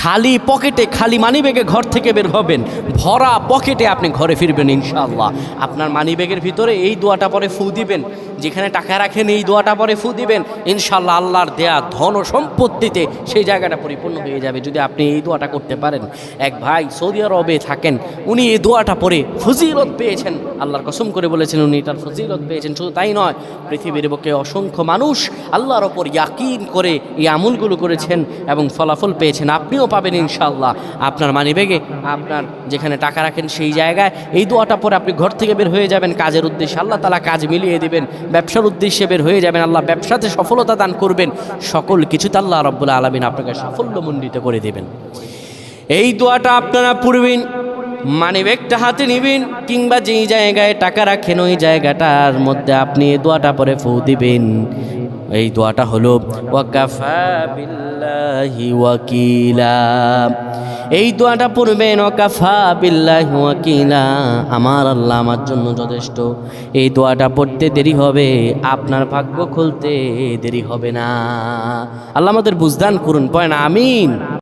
খালি পকেটে, খালি মানিব্যাগে ঘর থেকে বের হবেন, ভরা পকেটে আপনি ঘরে ফিরবেন ইনশাআল্লাহ। আপনার মানিব্যাগের ভিতরে এই দোয়াটা পরে ফু দিবেন, যেখানে টাকা রাখেন এই দোয়াটা পরে ফু দিবেন, ইনশাআল্লাহ আল্লাহর দেয়া ধন ও সম্পত্তিতে সেই জায়গাটা পরিপূর্ণ হয়ে যাবে যদি আপনি এই দোয়াটা করতে পারেন। এক ভাই সৌদি আরবে থাকেন, উনি এই দোয়াটা পরে ফজিলত পেয়েছেন, আল্লাহর কসম করে বলেছেন উনি এটার ফজিলত পেয়েছেন। শুধু তাই নয়, পৃথিবীর বুকে অসংখ্য মানুষ আল্লাহর ওপর ইয়াকিন করে এই আমলগুলো করেছেন এবং ফলাফল পেয়েছেন। আপনিও পাবেন ইনশাআল্লাহ। আপনার মানিব্যাগে, আপনার যেখানে টাকা রাখেন সেই জায়গায় এই দোয়াটা পরে আপনি ঘর থেকে বের হয়ে যাবেন কাজের উদ্দেশ্যে, আল্লাহ তাআলা কাজ মিলিয়ে দিবেন। ব্যবসার উদ্দেশ্যে বের হয়ে যাবেন, আল্লাহ ব্যবসাতে সফলতা দান করবেন। সকল কিছুতে আল্লাহ রাব্বুল আলামিন আপনাকে সাফল্যমণ্ডিত করে দেবেন। এই দোয়াটা আপনারা পড়বেন, মানিব্যাগটা হাতে নেবেন, কিংবা যেই জায়গায় টাকা রাখেন ওই জায়গাটার মধ্যে আপনি এই দোয়াটা পরে ফু দিবেন। এই দোয়াটা হলো ওয়াকাফা বিল্লাহি ওয়াকিলা। এই দোয়াটা পড়বেন, ওয়াকাফা বিল্লাহি ওয়াকিলা, আমার আল্লাহ আমার জন্য যথেষ্ট। এই দোয়াটা পড়তে দেরি হবে, আপনার ভাগ্য খুলতে দেরি হবে না। আল্লাহ আমাদের বুঝদান করুন, পড়েন আমিন।